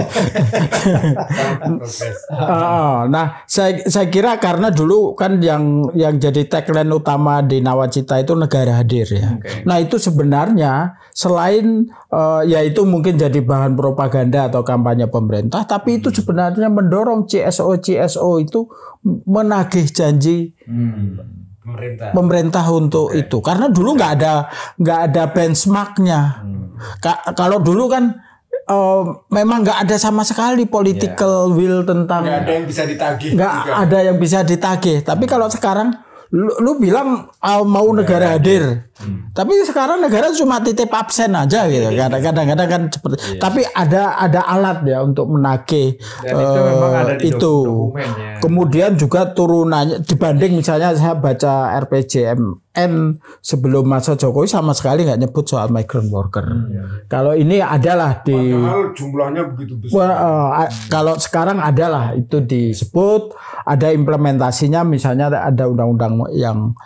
Nah, saya kira karena dulu kan yang jadi tagline utama di Nawacita itu negara hadir ya. Nah, itu sebenarnya selain ya itu mungkin jadi bahan propaganda atau kampanye pemerintah, tapi itu sebenarnya mendorong CSO itu menagih janji pemerintah untuk itu, karena dulu nggak ada benchmarknya. Kalau dulu kan memang nggak ada sama sekali political will tentang, nggak ada yang bisa ditagih, ada yang bisa ditagih. Tapi kalau sekarang lu bilang mau negara hadir, tapi sekarang negara cuma titip absen aja gitu. Kadang-kadang kan seperti, tapi ada alat ya untuk menagih itu. Kemudian juga turunannya dibanding misalnya saya baca RPJMN sebelum masa Jokowi sama sekali nggak nyebut soal migrant worker. Kalau ini adalah padahal jumlahnya begitu besar. Kalau sekarang adalah itu disebut, ada implementasinya, misalnya ada undang-undang yang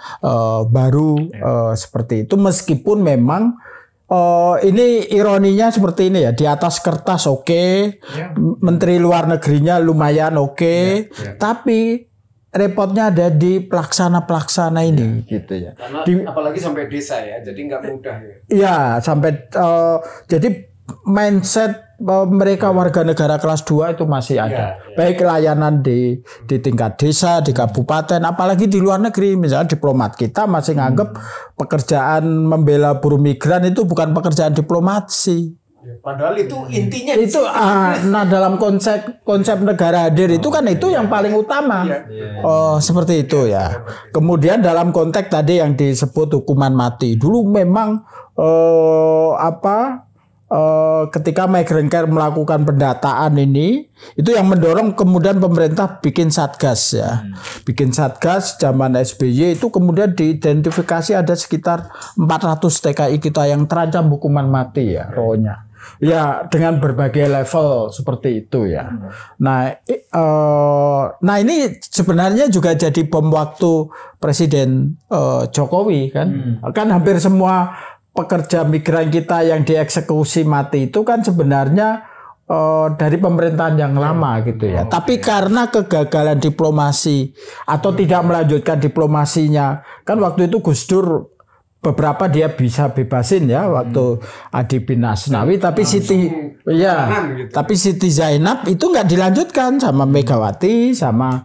baru seperti itu, meskipun memang ini ironinya seperti ini ya, di atas kertas Menteri Luar Negerinya lumayan tapi repotnya ada di pelaksana ini gitu ya. Karena apalagi sampai desa ya, jadi nggak mudah ya. Iya, sampai jadi mindset mereka warga negara kelas 2 itu masih ada. Baik layanan di tingkat desa, di kabupaten, apalagi di luar negeri. Misalnya diplomat kita masih nganggep pekerjaan membela buruh migran itu bukan pekerjaan diplomasi. Padahal itu intinya itu nah dalam konsep negara hadir itu kan itu yang paling utama. Seperti itu ya. Kemudian dalam konteks tadi yang disebut hukuman mati. Dulu memang ketika Migrant Care melakukan pendataan ini, itu yang mendorong kemudian pemerintah bikin satgas ya. Bikin satgas zaman SBY itu kemudian diidentifikasi ada sekitar 400 TKI kita yang terancam hukuman mati ya, rohnya. Ya dengan berbagai level seperti itu ya. Nah ini sebenarnya juga jadi bom waktu Presiden Jokowi kan. Kan hampir semua pekerja migran kita yang dieksekusi mati itu kan sebenarnya dari pemerintahan yang lama gitu ya. Tapi karena kegagalan diplomasi atau tidak melanjutkan diplomasinya, kan waktu itu Gus Dur beberapa dia bisa bebasin ya waktu Adi bin Asnawi, tapi tapi Siti Zainab itu nggak dilanjutkan sama Megawati sama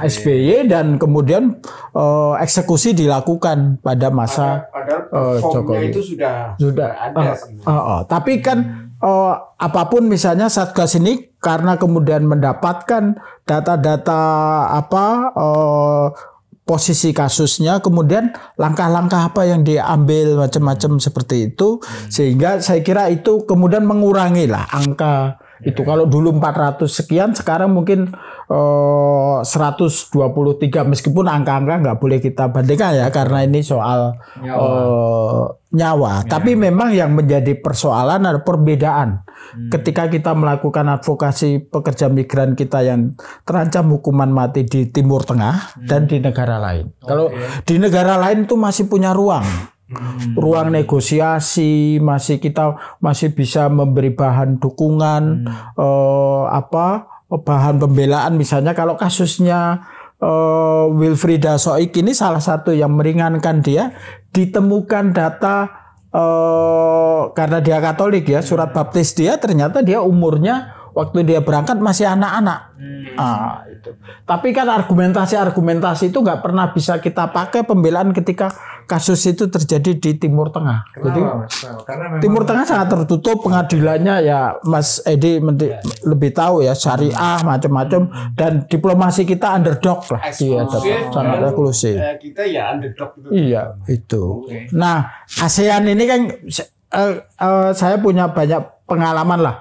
SBY, dan kemudian eksekusi dilakukan pada masa Jokowi. Itu sudah ada. Tapi kan apapun misalnya Satgas ini karena kemudian mendapatkan data-data posisi kasusnya, kemudian langkah-langkah apa yang diambil macam-macam seperti itu, sehingga saya kira itu kemudian mengurangi lah angka itu. Kalau dulu 400 sekian, sekarang mungkin 123, meskipun angka-angka nggak boleh kita bandingkan ya, karena ini soal nyawa. Tapi memang yang menjadi persoalan ada perbedaan ketika kita melakukan advokasi pekerja migran kita yang terancam hukuman mati di Timur Tengah dan di negara lain. Kalau di negara lain itu masih punya ruang negosiasi, kita masih bisa memberi bahan dukungan, bahan pembelaan. Misalnya kalau kasusnya Wilfrieda Soik ini salah satu yang meringankan dia, ditemukan data karena dia Katolik ya, surat baptis dia ternyata dia umurnya waktu dia berangkat masih anak-anak. Itu. Tapi kan argumentasi itu nggak pernah bisa kita pakai pembelaan ketika kasus itu terjadi di Timur Tengah. Jadi karena Timur Tengah sangat tertutup pengadilannya ya, Mas Edi lebih tahu ya, syariah macam-macam, dan diplomasi kita underdog lah. Iya, sangat eksklusif. Kita ya underdog itu. Iya, itu. Okay. Nah, ASEAN ini kan saya punya banyak pengalaman lah.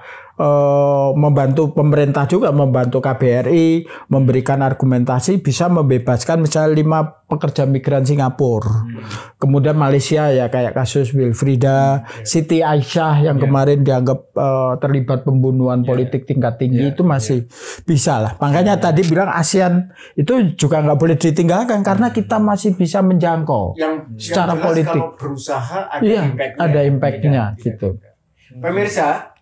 Membantu pemerintah juga, membantu KBRI, memberikan argumentasi, bisa membebaskan misalnya 5 pekerja migran Singapura. Kemudian Malaysia ya kayak kasus Wilfrieda, Siti Aisyah yang kemarin dianggap terlibat pembunuhan politik tingkat tinggi, itu masih bisa lah. Makanya tadi bilang ASEAN itu juga nggak boleh ditinggalkan karena kita masih bisa menjangkau secara politik. Kalau berusaha ada impact-nya gitu. Pemirsa,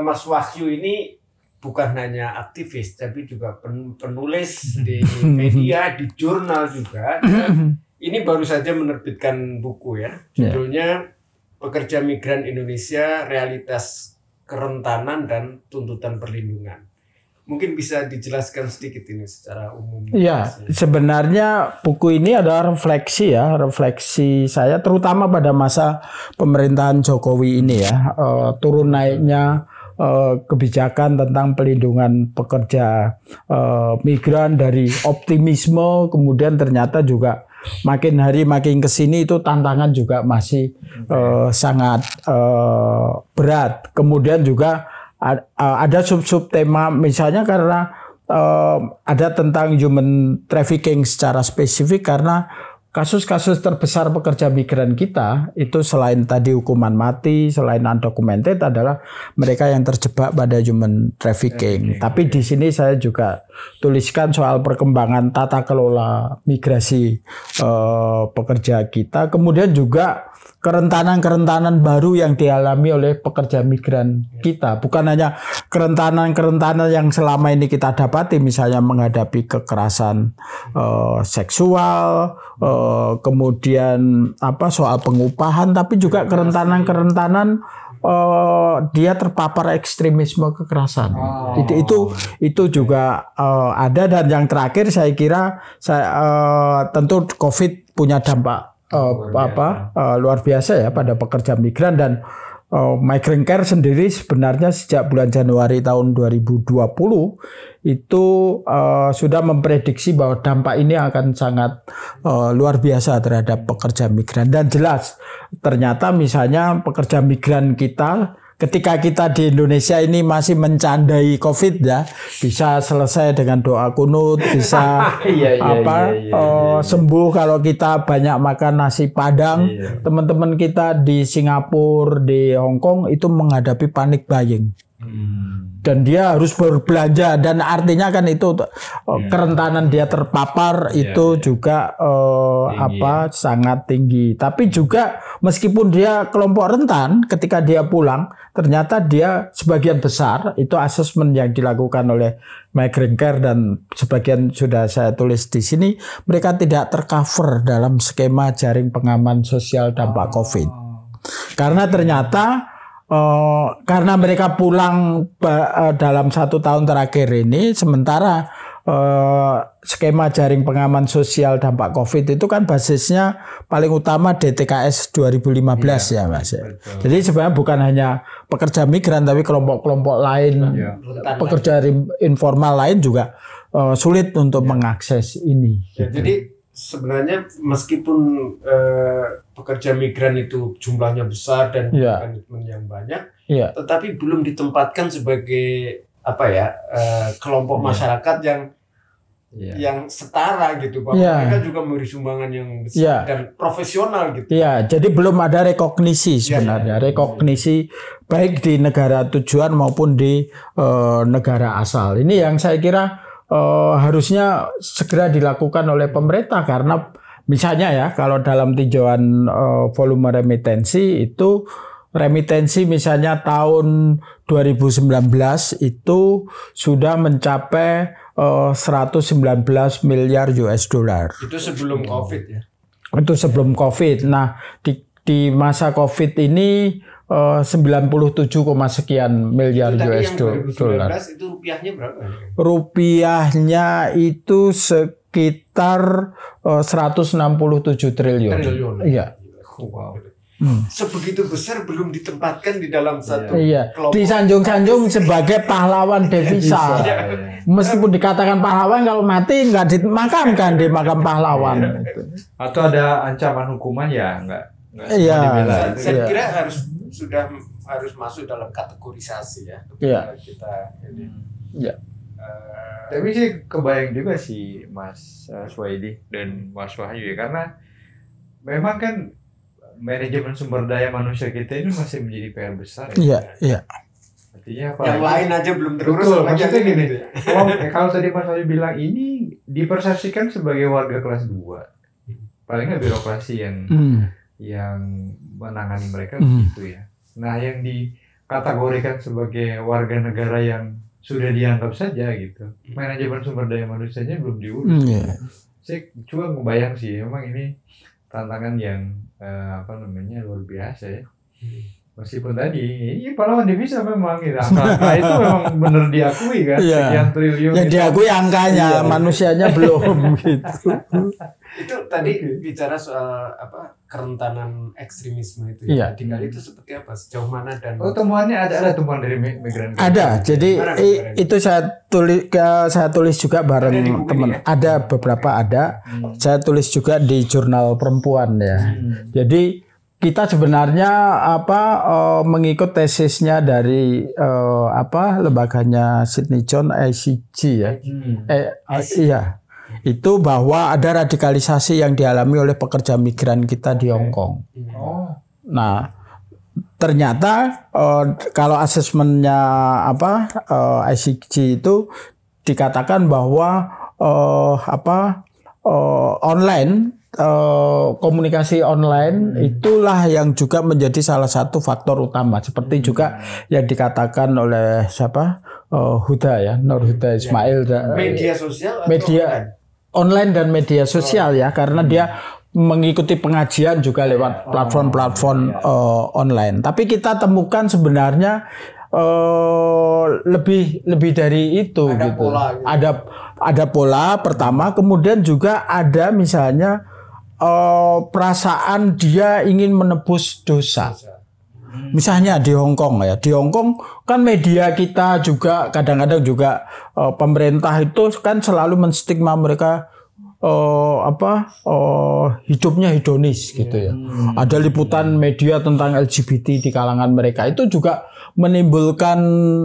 Mas Wahyu ini bukan hanya aktivis, tapi juga penulis di media, di jurnal juga. Dan ini baru saja menerbitkan buku ya, judulnya Pekerja Migran Indonesia, Realitas Kerentanan dan Tuntutan Perlindungan. Mungkin bisa dijelaskan sedikit ini secara umum. Iya, sebenarnya buku ini adalah refleksi saya terutama pada masa pemerintahan Jokowi ini ya, turun naiknya kebijakan tentang pelindungan pekerja migran dari optimisme, kemudian ternyata juga makin hari makin kesini itu tantangan juga masih sangat berat. Kemudian juga ada sub-sub tema, misalnya karena ada tentang human trafficking secara spesifik, karena kasus-kasus terbesar pekerja migran kita itu selain tadi hukuman mati, selain undocumented adalah mereka yang terjebak pada human trafficking. Tapi di sini saya juga tuliskan soal perkembangan tata kelola migrasi pekerja kita, kemudian juga kerentanan-kerentanan baru yang dialami oleh pekerja migran kita. Bukan hanya kerentanan-kerentanan yang selama ini kita dapati, misalnya menghadapi kekerasan seksual, kemudian soal pengupahan, tapi juga kerentanan-kerentanan dia terpapar ekstremisme kekerasan. Itu juga ada. Dan yang terakhir saya kira tentu COVID punya dampak luar biasa ya pada pekerja migran, dan Migrant Care sendiri sebenarnya sejak bulan Januari tahun 2020 itu sudah memprediksi bahwa dampak ini akan sangat luar biasa terhadap pekerja migran. Dan jelas ternyata misalnya pekerja migran kita, ketika kita di Indonesia ini masih mencandai COVID ya, bisa selesai dengan doa kunut, bisa sembuh kalau kita banyak makan nasi Padang. Teman-teman kita di Singapura, di Hong Kong itu menghadapi panic buying. Dan dia harus berbelanja, dan artinya kan itu kerentanan dia terpapar itu juga sangat tinggi. Tapi juga meskipun dia kelompok rentan, ketika dia pulang ternyata dia sebagian besar itu asesmen yang dilakukan oleh Migrant Care, dan sebagian sudah saya tulis di sini, mereka tidak tercover dalam skema jaring pengaman sosial dampak COVID. Karena ternyata karena mereka pulang dalam 1 tahun terakhir ini, sementara skema jaring pengaman sosial dampak COVID itu kan basisnya paling utama DTKS 2015 ya Mas. Betul. Jadi sebenarnya bukan hanya pekerja migran, tapi kelompok-kelompok lain, pekerja informal lain juga sulit untuk mengakses ini. Ya, jadi sebenarnya meskipun pekerja migran itu jumlahnya besar dan komitmen yang banyak, tetapi belum ditempatkan sebagai kelompok masyarakat yang setara gitu, bahwa mereka juga memberi sumbangan yang besar dan profesional gitu. Jadi belum ada rekognisi sebenarnya, rekognisi baik di negara tujuan maupun di negara asal. Ini yang saya kira harusnya segera dilakukan oleh pemerintah, karena misalnya ya kalau dalam tinjauan volume remitensi itu remitensi misalnya tahun 2019 itu sudah mencapai 119 miliar US dollar. Itu sebelum COVID ya? Itu sebelum COVID. Nah, di masa COVID ini 97, sekian miliar US dollar. Itu rupiahnya berapa? Rupiahnya itu sekitar 167 triliun. Iya. Wow. Sebegitu besar belum ditempatkan di dalam satu kelompok. Disanjung-sanjung sebagai pahlawan devisa. Meskipun dikatakan pahlawan, kalau mati nggak dimakamkan di makam pahlawan. Atau ada ancaman hukuman ya nggak saya kira harus masuk dalam kategorisasi ya. Kita ini. Tapi sih kebayang juga sih Mas Swaidi dan Mas Wahyu ya, karena memang kan manajemen sumber daya manusia kita ini masih menjadi PR besar. Iya. Artinya apa? Yang lain aja belum terurus. Maksudnya gini, kalau tadi Mas Wahyu bilang ini dipersepsikan sebagai warga kelas 2, paling nggak birokrasi yang menangani mereka begitu ya. Nah, yang dikategorikan sebagai warga negara yang sudah dianggap saja gitu, manajemen sumber daya manusianya belum diurus. Saya coba ngebayang sih, memang ini tantangan yang luar biasa ya. Meskipun tadi ini pahlawan devisa memang gitu. Angka itu memang benar diakui kan, sekian triliun. Yang diakui angkanya, manusianya belum gitu. Itu tadi bicara soal kerentanan ekstremisme itu tinggal itu seperti apa, sejauh mana dan temuannya ada temuan dari migran. Ada. Jadi itu saya tulis juga bareng teman. Ada beberapa saya tulis juga di jurnal perempuan ya. Jadi kita sebenarnya mengikut tesisnya dari lembaganya Sidney John ICG ya. Itu bahwa ada radikalisasi yang dialami oleh pekerja migran kita di Hong Kong. Nah, ternyata kalau asesmennya ICG itu dikatakan bahwa online komunikasi online itulah yang juga menjadi salah satu faktor utama, seperti juga yang dikatakan oleh Huda ya, Nur Huda Ismail. Media sosial online dan media sosial ya, karena dia mengikuti pengajian juga lewat platform-platform online. Tapi kita temukan sebenarnya lebih dari itu ada gitu. Pola, gitu. Ada pola pertama, kemudian juga ada misalnya perasaan dia ingin menebus dosa. Misalnya di Hong Kong ya, di Hong Kong kan media kita juga kadang-kadang juga pemerintah itu kan selalu menstigma mereka hidupnya hedonis gitu ya. Ada liputan media tentang LGBT di kalangan mereka, itu juga menimbulkan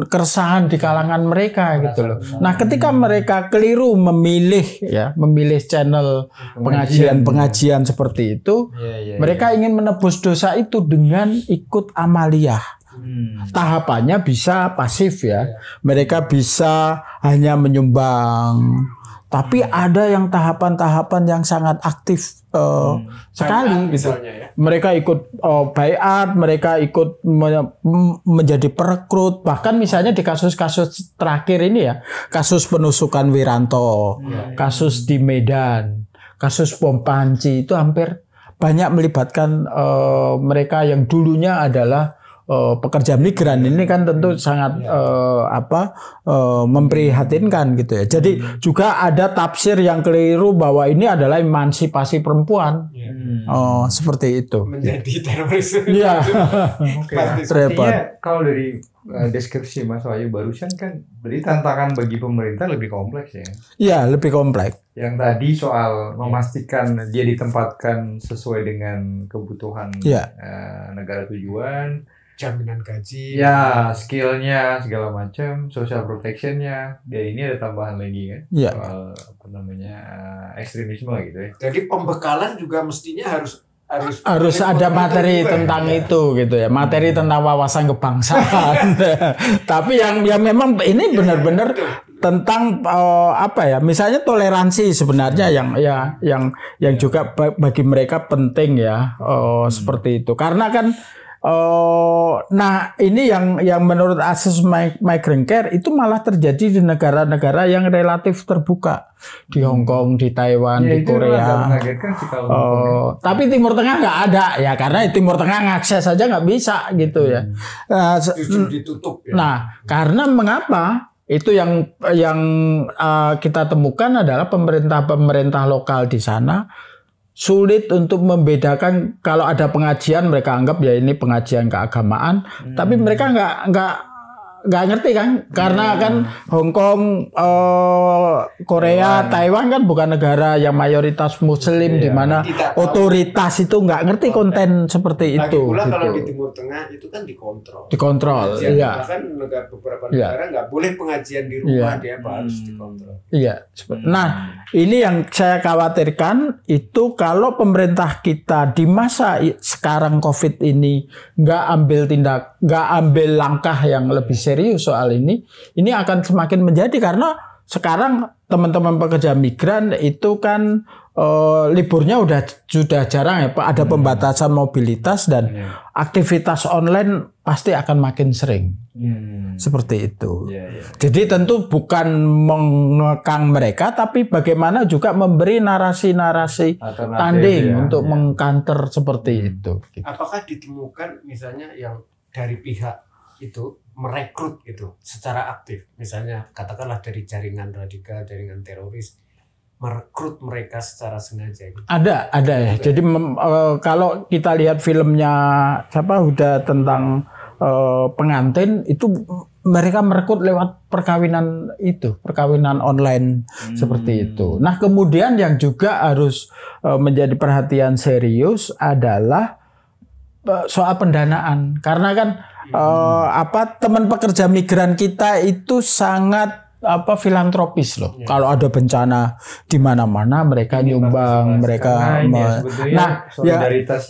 keresahan di kalangan mereka gitu loh. Nah, ketika mereka keliru memilih channel pengajian seperti itu, mereka ingin menebus dosa itu dengan ikut amaliyah. Tahapannya bisa pasif ya. Mereka bisa hanya menyumbang. Tapi ada yang tahapan-tahapan yang sangat aktif sekali gitu. Mereka ikut baiat, mereka ikut menjadi perekrut. Bahkan misalnya di kasus-kasus terakhir ini ya, kasus penusukan Wiranto, kasus di Medan, kasus bom Panci, itu hampir banyak melibatkan mereka yang dulunya adalah pekerja migran. Ini kan tentu sangat memprihatinkan gitu ya. Jadi juga ada tafsir yang keliru bahwa ini adalah emansipasi perempuan. Seperti itu. Menjadi teroris. Iya. Sepertinya kalau dari deskripsi Mas Wahyu barusan kan berarti tantangan bagi pemerintah lebih kompleks ya. Iya, lebih kompleks. Yang tadi soal memastikan dia ditempatkan sesuai dengan kebutuhan negara tujuan, jaminan gaji, skillnya segala macam, social protectionnya, dan ini ada tambahan lagi kan, soal ekstremisme gitu ya. Jadi pembekalan juga mestinya harus ada materi tentang itu gitu ya, materi tentang wawasan kebangsaan. Tapi yang memang ini benar-benar tentang misalnya toleransi sebenarnya yang juga bagi mereka penting ya, seperti itu. Karena kan Nah ini yang menurut Access Migrant Care itu malah terjadi di negara-negara yang relatif terbuka, di Hong Kong, di Taiwan, di Korea. Tapi Timur Tengah nggak ada ya, karena Timur Tengah ngakses saja nggak bisa gitu ya. Ditutup ya. Nah karena mengapa? Itu yang kita temukan adalah pemerintah lokal di sana sulit untuk membedakan. Kalau ada pengajian mereka anggap ya ini pengajian keagamaan, tapi mereka nggak ngerti kan, karena kan Hong Kong, Korea, Taiwan kan bukan negara yang mayoritas Muslim, di mana otoritas itu nggak ngerti konten seperti itu. Lagi pula gitu. Kalau di Timur Tengah itu kan dikontrol. Iya. Bahkan beberapa negara nggak boleh pengajian di rumah, dia harus dikontrol. Iya. Nah, ini yang saya khawatirkan itu kalau pemerintah kita di masa sekarang COVID ini nggak ambil langkah yang lebih serius soal ini akan semakin menjadi, karena sekarang teman-teman pekerja migran itu kan liburnya sudah jarang ya Pak, ada pembatasan mobilitas dan aktivitas online pasti akan makin sering. Seperti itu. Jadi tentu bukan mengekang mereka, tapi bagaimana juga memberi narasi-narasi tanding untuk mengcounter seperti itu. Apakah ditemukan misalnya yang dari pihak itu merekrut itu secara aktif, misalnya katakanlah dari jaringan radikal, jaringan teroris, merekrut mereka secara sengaja gitu? Ada ya. Jadi kalau kita lihat filmnya udah tentang pengantin itu, mereka merekrut lewat perkawinan online seperti itu. Nah kemudian yang juga harus menjadi perhatian serius adalah soal pendanaan, karena kan teman pekerja migran kita itu sangat filantropis loh. Kalau ada bencana di mana-mana mereka nyumbang, mereka solidaritas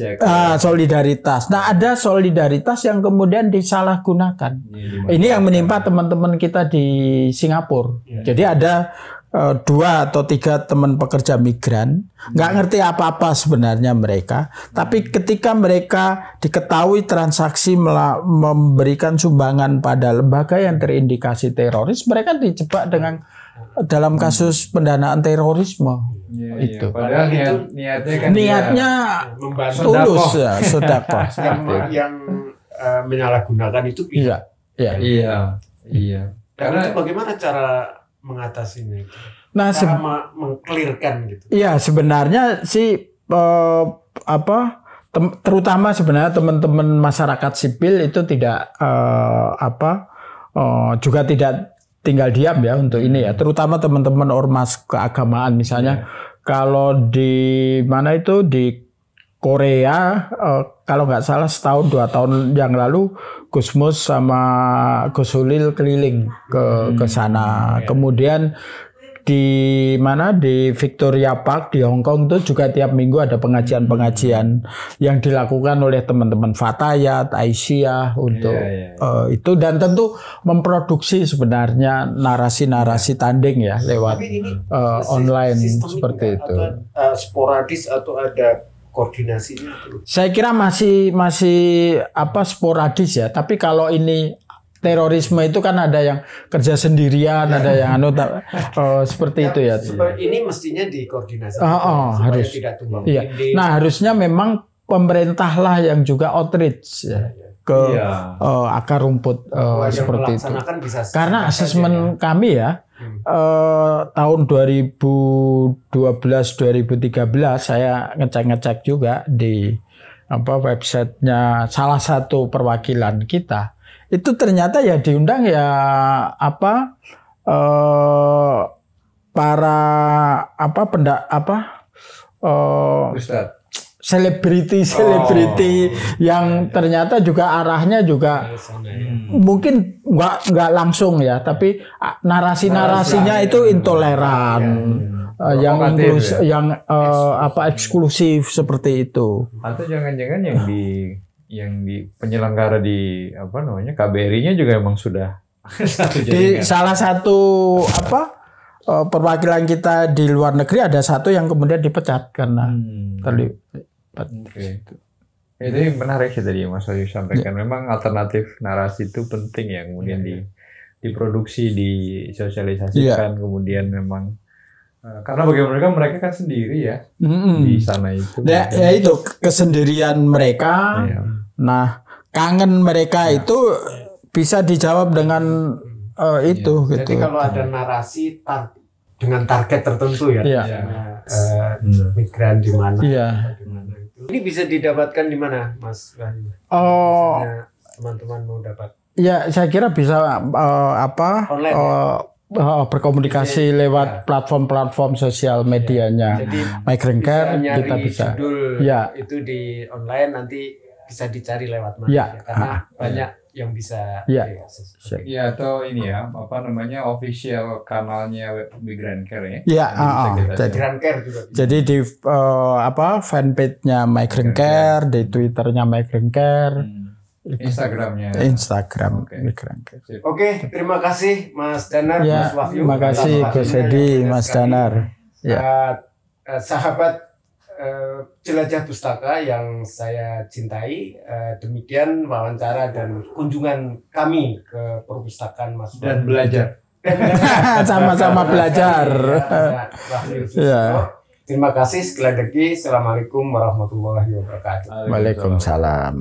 solidaritas. Nah, ada solidaritas yang kemudian disalahgunakan. Ini yang menimpa teman-teman kita di Singapura. Jadi ada 2 atau 3 teman pekerja migran, nggak ngerti apa-apa sebenarnya mereka, tapi ketika mereka diketahui transaksi memberikan sumbangan pada lembaga yang terindikasi teroris, mereka dijebak dalam kasus pendanaan terorisme. Itu. Padahal niatnya tulus ya, sedekah. Yang menyalahgunakan itu pihak. Iya. Karena itu bagaimana cara mengatasinya itu? Nah, mengklirkan gitu. Iya, sebenarnya sih terutama sebenarnya teman-teman masyarakat sipil itu tidak juga tidak tinggal diam ya untuk ini ya. Terutama teman-teman ormas keagamaan misalnya. Kalau di mana itu di Korea, kalau nggak salah setahun 2 tahun yang lalu Gus Mus sama Gus Ulil keliling ke sana. Kemudian di Victoria Park di Hong Kong itu juga tiap minggu ada pengajian yang dilakukan oleh teman-teman Fatayat, Aisyah untuk itu, dan tentu memproduksi sebenarnya narasi-narasi tanding ya lewat online seperti itu. Sporadis atau ada koordinasinya? Saya kira masih sporadis ya. Tapi kalau ini terorisme itu kan ada yang kerja sendirian, ada yang seperti itu ya. Ini mestinya dikoordinasikan supaya harus tidak tumbang tindih. Nah harusnya memang pemerintahlah yang juga outreach ke akar rumput seperti itu. Karena asesmen kami ya. Tahun 2012-2013 saya ngecek juga di websitenya salah satu perwakilan kita, itu ternyata ya diundang ya para Ustadz, selebriti yang ternyata juga arahnya juga mungkin nggak langsung ya, tapi narasinya itu intoleran, yang eksklusif seperti itu. Atau jangan-jangan yang di penyelenggara di KBRI-nya juga emang sudah di salah satu perwakilan kita di luar negeri ada satu yang kemudian dipecat karena terlibat. Itu yang menarik sih tadi Mas Wahyu sampaikan. Memang alternatif narasi itu penting ya, kemudian diproduksi, disosialisasikan, kemudian memang karena bagi mereka kan sendiri ya di sana itu. Ya itu kesendirian mereka. Nah, kangen mereka itu bisa dijawab dengan itu. Jadi gitu. kalau ada narasi dengan target tertentu ya, migran di mana, ini bisa didapatkan di mana, Mas Wahyu? Teman-teman mau dapat? Ya, saya kira bisa berkomunikasi lewat platform-platform sosial medianya. Migrant Care kita bisa. Itu di online nanti bisa dicari lewat mana? Karena banyak yang bisa. Atau ini ya, official kanalnya Migrant Care ya. Migrant Care juga. Jadi di fanpage-nya Migrant Care, di Twitter-nya Migrant Care. Instagram Migrant Care. Oke, terima kasih Mas Danar, Mas Wahyu. Terima kasih Gus Edi, Mas Danar. Sahabat jelajah pustaka yang saya cintai, demikian wawancara dan kunjungan kami ke perpustakaan Mas dan belajar. Sama-sama belajar. Terima kasih sekali lagi. Assalamualaikum warahmatullahi wabarakatuh. Waalaikumsalam.